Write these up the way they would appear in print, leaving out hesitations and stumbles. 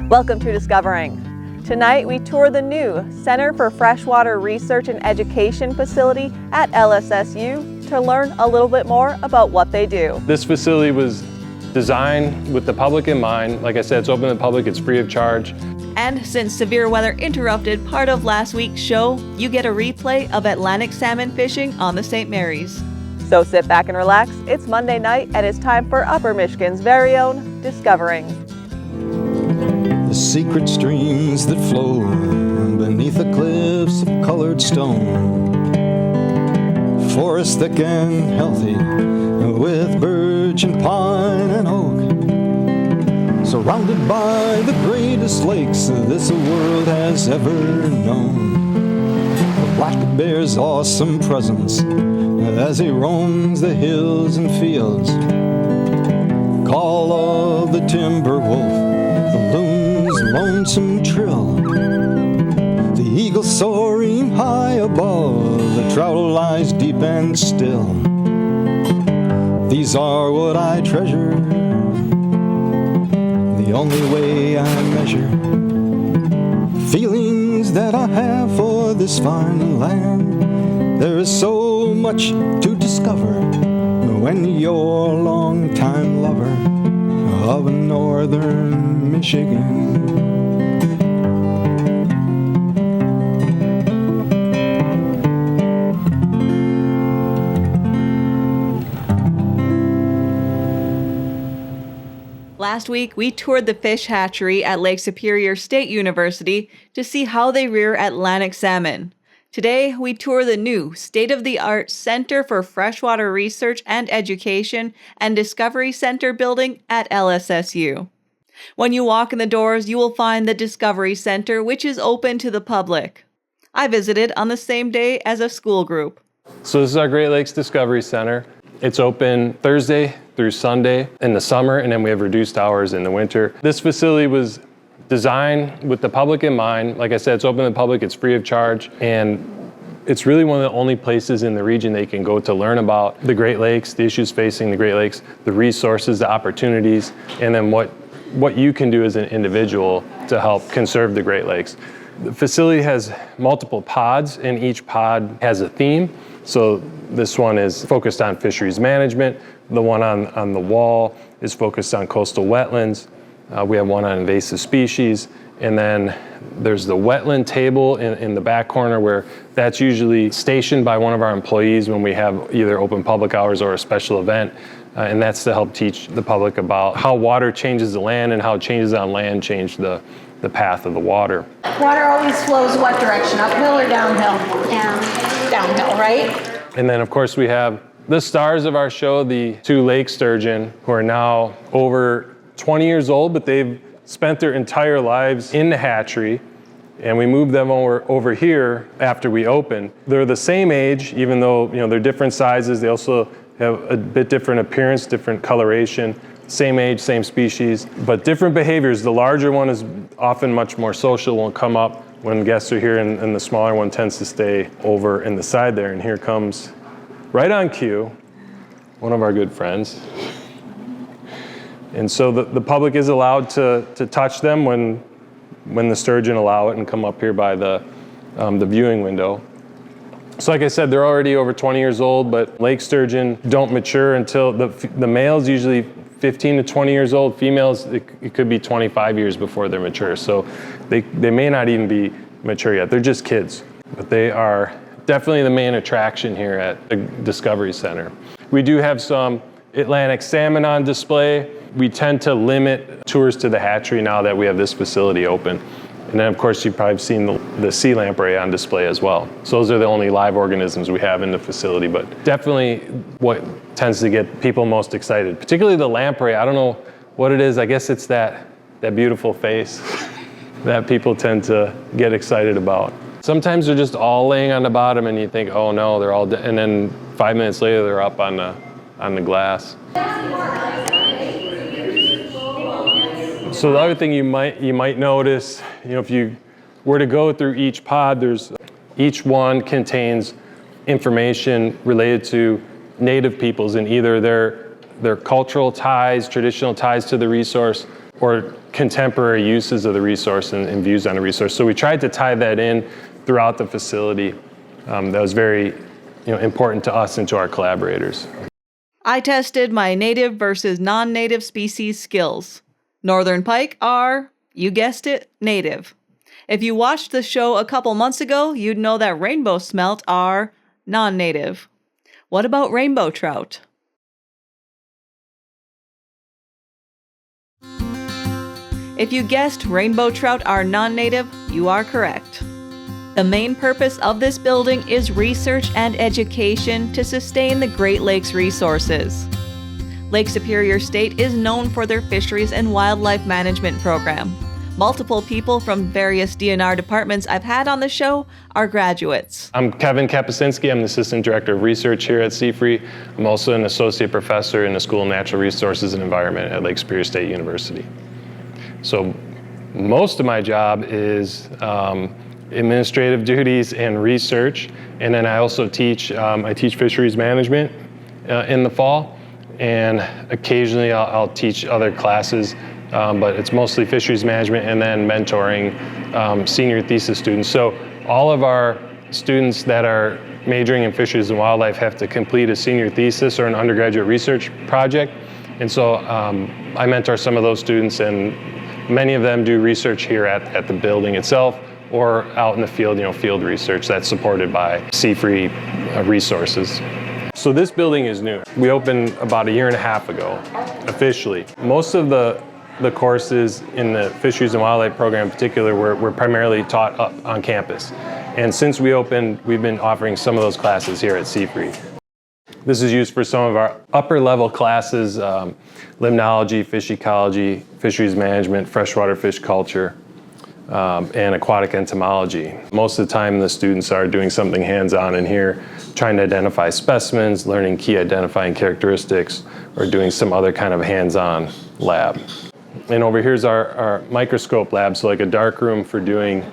Welcome to Discovering. Tonight we tour the new Center for Freshwater Research and Education facility at LSSU to learn a little bit more about what they do. This facility was designed with the public in mind. Like I said, it's open to the public, it's free of charge. And since severe weather interrupted part of last week's show, you get a replay of Atlantic salmon fishing on the St. Mary's. So sit back and relax. It's Monday night and it's time for Upper Michigan's very own Discovering. The secret streams that flow beneath the cliffs of colored stone, forest thick and healthy with birch and pine and oak, surrounded by the greatest lakes this world has ever known. The black bear's awesome presence as he roams the hills and fields, call of the timber wolf, the loon's lonesome trill, the eagle soaring high above, the trout lies deep and still. These are what I treasure, the only way I measure feelings that I have for this fine land. There is so much to discover when you're a long-time lover of northern Michigan. Last week, we toured the fish hatchery at Lake Superior State University to see how they rear Atlantic salmon. Today, we tour the new state-of-the-art Center for Freshwater Research and Education and Discovery Center building at LSSU. When you walk in the doors, you will find the Discovery Center, which is open to the public. I visited on the same day as a school group. So this is our Great Lakes Discovery Center. It's open Thursday through Sunday in the summer, and then we have reduced hours in the winter. This facility was designed with the public in mind. Like I said, it's open to the public, it's free of charge, and it's really one of the only places in the region they can go to learn about the Great Lakes, the issues facing the Great Lakes, the resources, the opportunities, and then what you can do as an individual to help conserve the Great Lakes. The facility has multiple pods, and each pod has a theme. So this one is focused on fisheries management. The one on the wall is focused on coastal wetlands. We have one on invasive species. And then there's the wetland table in the back corner, where that's usually stationed by one of our employees when we have either open public hours or a special event. And that's to help teach the public about how water changes the land and how changes on land change the path of the water. Water always flows what direction, uphill or downhill? Downhill, right? And then of course we have the stars of our show, the two lake sturgeon, who are now over 20 years old, but they've spent their entire lives in the hatchery, and we moved them over here after we opened. They're the same age, even though they're different sizes. They also have a bit different appearance, different coloration. Same age, same species, but different behaviors. The larger one is often much more social, won't come up when guests are here, and the smaller one tends to stay over in the side there. And here comes, right on cue, one of our good friends. And so the public is allowed to touch them when the sturgeon allow it and come up here by the viewing window. So like I said, they're already over 20 years old, but lake sturgeon don't mature until the male's usually 15 to 20 years old. Females, it could be 25 years before they're mature. So they may not even be mature yet. They're just kids, but they are definitely the main attraction here at the Discovery Center. We do have some Atlantic salmon on display. We tend to limit tours to the hatchery now that we have this facility open. And then of course you've probably seen the sea lamprey on display as well. So those are the only live organisms we have in the facility, but definitely what tends to get people most excited, particularly the lamprey. I don't know what it is. I guess it's that beautiful face that people tend to get excited about. Sometimes they're just all laying on the bottom and you think, oh no, they're all dead. And then 5 minutes later, they're up on the glass. So the other thing you might notice, if you were to go through each pod, each one contains information related to Native peoples and either their cultural ties, traditional ties to the resource, or contemporary uses of the resource and views on the resource. So we tried to tie that in throughout the facility. That was very important to us and to our collaborators. I tested my native versus non-native species skills. Northern pike are, you guessed it, native. If you watched the show a couple months ago, you'd know that rainbow smelt are non-native. What about rainbow trout? If you guessed rainbow trout are non-native, you are correct. The main purpose of this building is research and education to sustain the Great Lakes resources. Lake Superior State is known for their fisheries and wildlife management program. Multiple people from various DNR departments I've had on the show are graduates. I'm Kevin Kapusinski. I'm the Assistant Director of Research here at CFRE. I'm also an Associate Professor in the School of Natural Resources and Environment at Lake Superior State University. So most of my job is administrative duties and research, and then I also teach. I teach fisheries management in the fall, and occasionally I'll teach other classes, but it's mostly fisheries management and then mentoring senior thesis students. So all of our students that are majoring in fisheries and wildlife have to complete a senior thesis or an undergraduate research project, and so I mentor some of those students, and many of them do research here at the building itself, or out in the field, field research that's supported by CFRE resources. So this building is new. We opened about 1.5 years ago, officially. Most of the courses in the fisheries and wildlife program in particular were primarily taught up on campus. And since we opened, we've been offering some of those classes here at CFRE. This is used for some of our upper level classes, limnology, fish ecology, fisheries management, freshwater fish culture, and aquatic entomology. Most of the time the students are doing something hands-on in here, trying to identify specimens, learning key identifying characteristics, or doing some other kind of hands-on lab. And over here's our microscope lab, so like a dark room for doing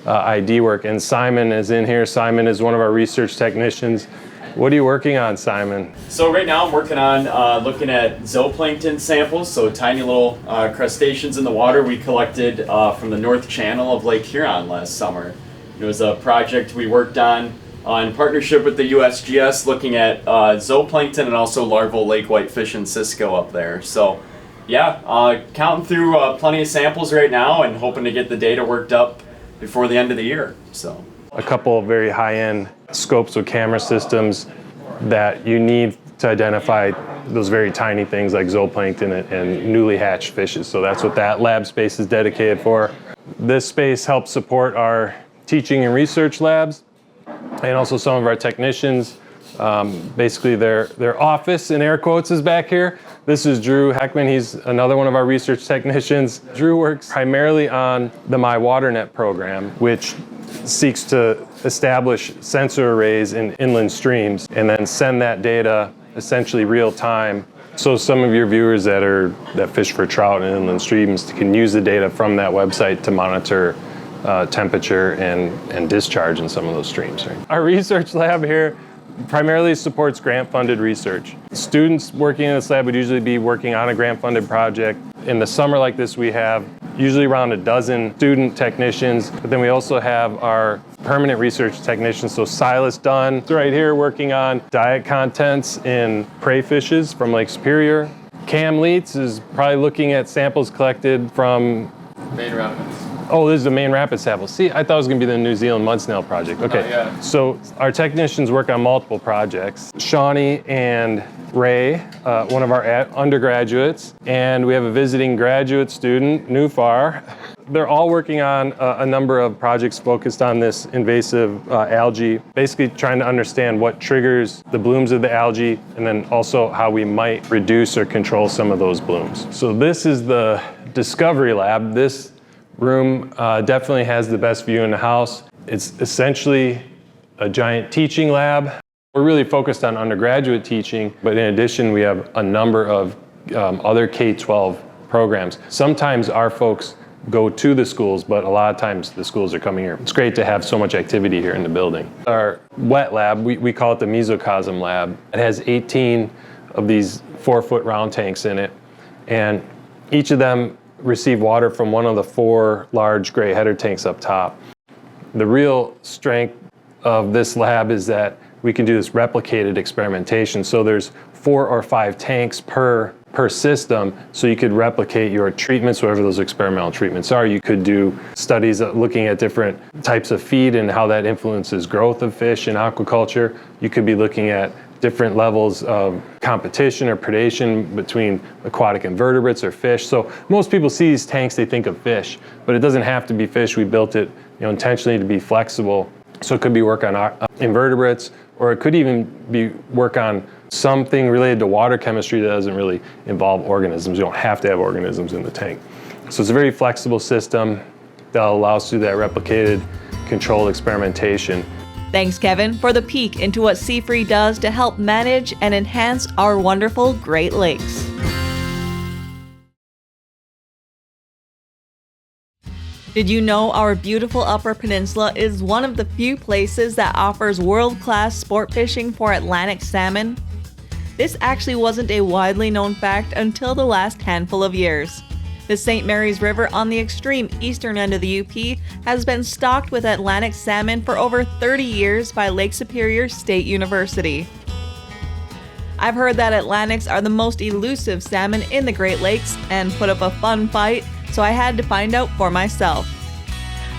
ID work. And Simon is in here. Simon is one of our research technicians. What are you working on, Simon? So right now I'm working on looking at zooplankton samples, so tiny little crustaceans in the water we collected from the North Channel of Lake Huron last summer. It was a project we worked on in partnership with the USGS, looking at zooplankton and also larval lake whitefish and cisco up there. So yeah, counting through plenty of samples right now and hoping to get the data worked up before the end of the year. So a couple of very high-end scopes with camera systems that you need to identify those very tiny things like zooplankton and newly hatched fishes. So that's what that lab space is dedicated for. This space helps support our teaching and research labs and also some of our technicians. Basically their office, in air quotes, is back here. This is Drew Heckman. He's another one of our research technicians. Drew works primarily on the MyWaterNet program, which seeks to establish sensor arrays in inland streams and then send that data essentially real time. So some of your viewers that fish for trout in inland streams can use the data from that website to monitor temperature and discharge in some of those streams. Right? Our research lab here primarily supports grant-funded research. Students working in this lab would usually be working on a grant-funded project. In the summer like this, we have usually around a dozen student technicians, but then we also have our permanent research technicians. So Silas Dunn right here working on diet contents in prey fishes from Lake Superior. Cam Leitz is probably looking at samples collected from Main Rapids. Oh, this is the Main Rapids sample. See, I thought it was going to be the New Zealand mud snail project. Okay, yeah. So our technicians work on multiple projects. Shawnee and Ray, one of our undergraduates, and we have a visiting graduate student, Nufar. They're all working on a number of projects focused on this invasive algae, basically trying to understand what triggers the blooms of the algae, and then also how we might reduce or control some of those blooms. So this is the Discovery Lab. This room definitely has the best view in the house. It's essentially a giant teaching lab. We're really focused on undergraduate teaching, but in addition, we have a number of other K-12 programs. Sometimes our folks go to the schools, but a lot of times the schools are coming here. It's great to have so much activity here in the building. Our wet lab, we call it the mesocosm lab. It has 18 of these 4-foot round tanks in it, and each of them receive water from one of the 4 large gray header tanks up top. The real strength of this lab is that we can do this replicated experimentation. So there's 4 or 5 tanks per system, so you could replicate your treatments, whatever those experimental treatments are. You could do studies looking at different types of feed and how that influences growth of fish in aquaculture. You could be looking at different levels of competition or predation between aquatic invertebrates or fish. So most people see these tanks, they think of fish, but it doesn't have to be fish. We built it, intentionally to be flexible. So it could be work on invertebrates, or it could even be work on something related to water chemistry that doesn't really involve organisms. You don't have to have organisms in the tank. So it's a very flexible system that allows through that replicated, controlled experimentation. Thanks, Kevin, for the peek into what Seafree does to help manage and enhance our wonderful Great Lakes. Did you know our beautiful Upper Peninsula is one of the few places that offers world-class sport fishing for Atlantic salmon? This actually wasn't a widely known fact until the last handful of years. The St. Mary's River on the extreme eastern end of the UP has been stocked with Atlantic salmon for over 30 years by Lake Superior State University. I've heard that Atlantics are the most elusive salmon in the Great Lakes and put up a fun fight, so I had to find out for myself.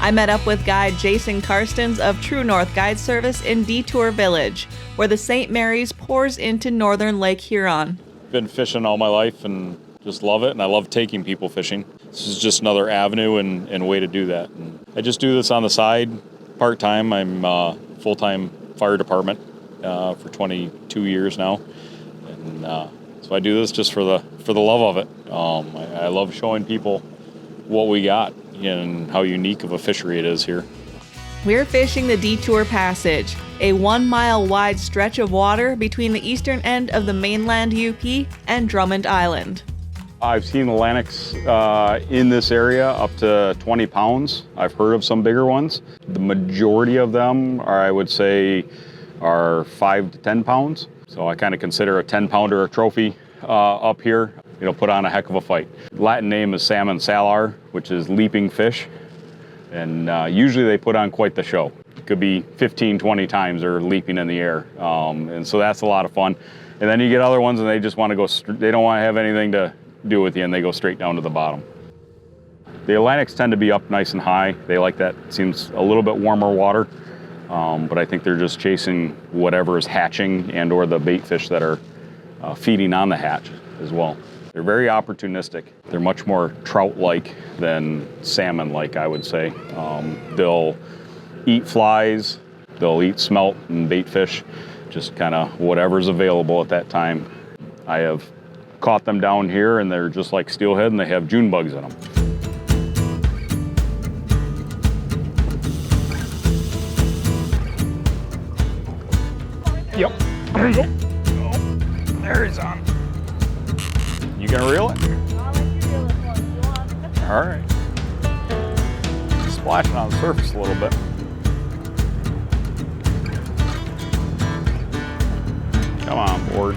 I met up with guide Jason Karstens of True North Guide Service in Detour Village, where the St. Mary's pours into northern Lake Huron. Been fishing all my life and just love it, and I love taking people fishing. This is just another avenue and way to do that. And I just do this on the side, part-time. I'm full-time fire department for 22 years now, and so I do this just for the love of it. I love showing people what we got and how unique of a fishery it is here. We're fishing the Detour Passage, a 1-mile wide stretch of water between the eastern end of the mainland UP and Drummond Island. I've seen Atlantics in this area up to 20 pounds. I've heard of some bigger ones. The majority of them are, I would say, are 5 to 10 pounds. So I kind of consider a 10-pounder a trophy up here. Put on a heck of a fight. Latin name is salmon salar, which is leaping fish. And usually they put on quite the show. It could be 15, 20 times they're leaping in the air. And so that's a lot of fun. And then you get other ones and they just want to go, they don't want to have anything to do with you, and they go straight down to the bottom. The Atlantics tend to be up nice and high. They like that, seems a little bit warmer water. But I think they're just chasing whatever is hatching and or the bait fish that are feeding on the hatch as well. They're very opportunistic. They're much more trout-like than salmon-like, I would say. They'll eat flies, they'll eat smelt and bait fish, just kind of whatever's available at that time. I have caught them down here and they're just like steelhead and they have June bugs in them. Yep, there you go. Oh, there he's on. You gonna reel it? I'll let you reel it for me. All right. Splashing on the surface a little bit. Come on, board.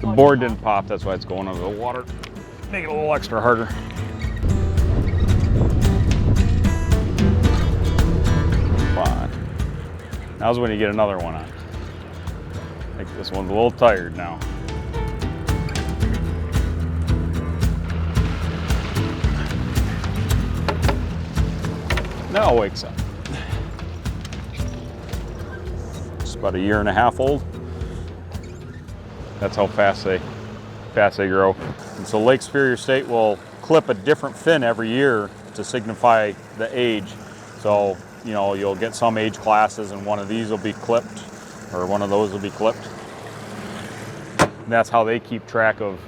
The board didn't pop, that's why it's going under the water. Make it a little extra harder. Fine. Now's when you get another one on. I think this one's a little tired now. Now it wakes up. It's about 1.5 years old. That's how fast they grow. And so Lake Superior State will clip a different fin every year to signify the age. So, you'll get some age classes and one of these will be clipped or one of those will be clipped. And that's how they keep track of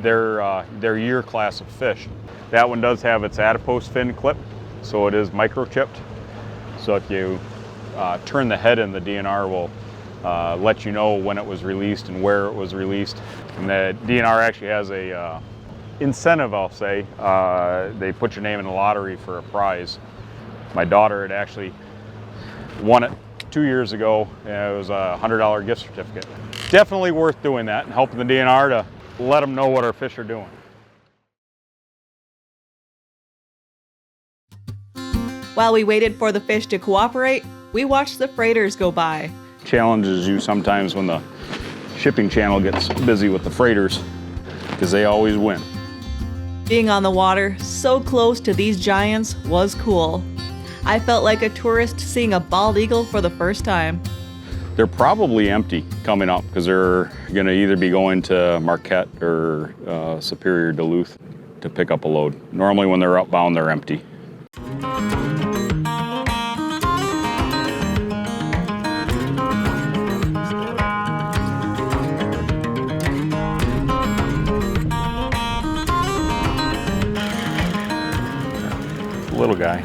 their year class of fish. That one does have its adipose fin clipped, so it is microchipped. So if you turn the head in, the DNR will let you know when it was released and where it was released. And the DNR actually has a incentive, I'll say. They put your name in the lottery for a prize. My daughter had actually won it 2 years ago, and it was a $100 gift certificate. Definitely worth doing that and helping the DNR to let them know what our fish are doing. While we waited for the fish to cooperate, we watched the freighters go by. Challenges you sometimes when the shipping channel gets busy with the freighters, because they always win. Being on the water so close to these giants was cool. I felt like a tourist seeing a bald eagle for the first time. They're probably empty coming up because they're going to either be going to Marquette or Superior Duluth to pick up a load. Normally when they're outbound, they're empty. Little guy.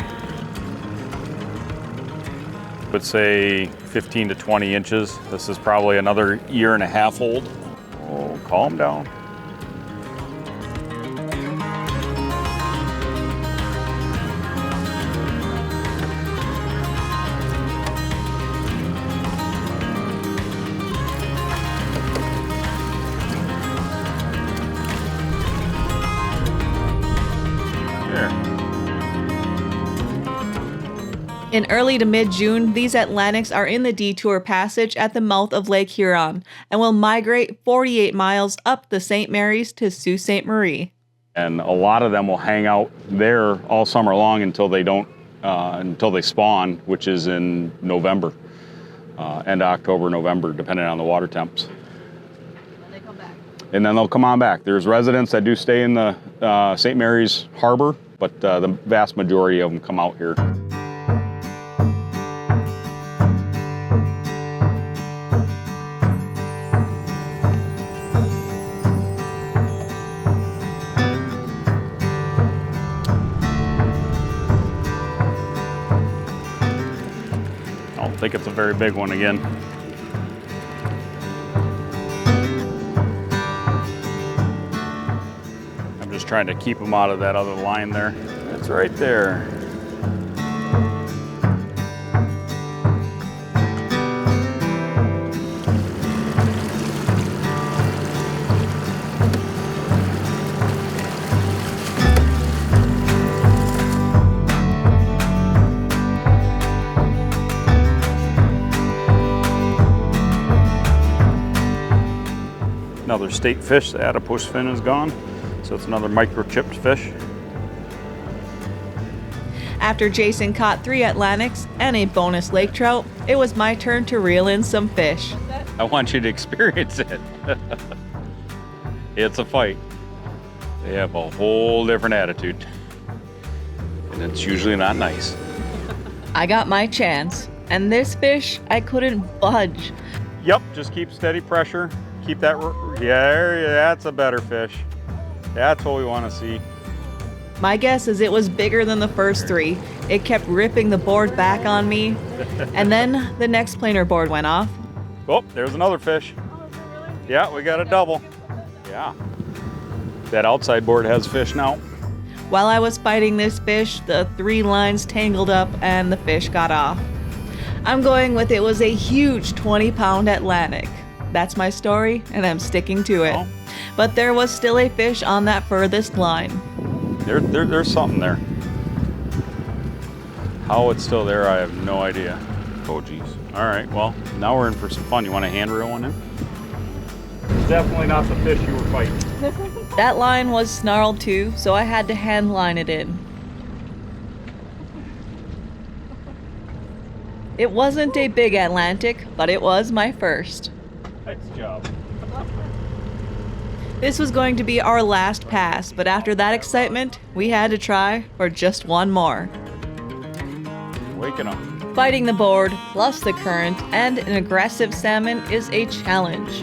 Would say 15 to 20 inches. This is probably another year and a half old. Oh, calm down. In early to mid-June, these Atlantics are in the detour passage at the mouth of Lake Huron and will migrate 48 miles up the St. Mary's to Sault Ste. Marie. And a lot of them will hang out there all summer long until they spawn, which is in November, end of October, November, depending on the water temps. And they come back. And then they'll come on back. There's residents that do stay in the St. Mary's Harbor, but the vast majority of them come out here. I think it's a very big one again. I'm just trying to keep them out of that other line there. It's right there. Another state fish, the adipose fin is gone, so it's another microchipped fish. After Jason caught 3 Atlantics and a bonus lake trout, it was my turn to reel in some fish. I want you to experience it. It's a fight. They have a whole different attitude, and it's usually not nice. I got my chance, and this fish, I couldn't budge. Yep, just keep steady pressure. Keep that, yeah, that's a better fish. That's what we want to see. My guess is it was bigger than the first 3. It kept ripping the board back on me, and then the next planer board went off. Oh, there's another fish. Yeah, we got a double. Yeah. That outside board has fish now. While I was fighting this fish, the 3 lines tangled up and the fish got off. I'm going with it was a huge 20-pound Atlantic. That's my story, and I'm sticking to it. Oh. But there was still a fish on that furthest line. There's something there. How it's still there, I have no idea. Oh, geez. All right, well, now we're in for some fun. You want a hand reel one in? It's definitely not the fish you were fighting. That line was snarled too, so I had to hand line it in. It wasn't a big Atlantic, but it was my first. Nice job. This was going to be our last pass, but after that excitement, we had to try for just one more. Waking up. Fighting the board, plus the current, and an aggressive salmon is a challenge.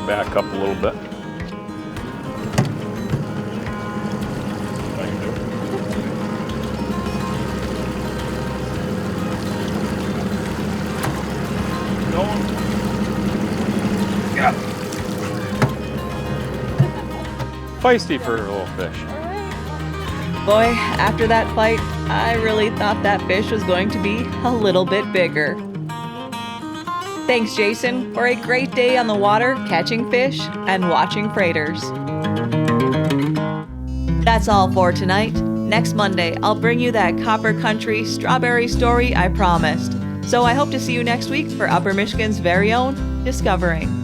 Back up a little bit. Yeah. Feisty for a little fish. Boy, after that fight, I really thought that fish was going to be a little bit bigger. Thanks, Jason, for a great day on the water catching fish and watching freighters. That's all for tonight. Next Monday, I'll bring you that Copper Country strawberry story I promised. So I hope to see you next week for Upper Michigan's very own Discovering.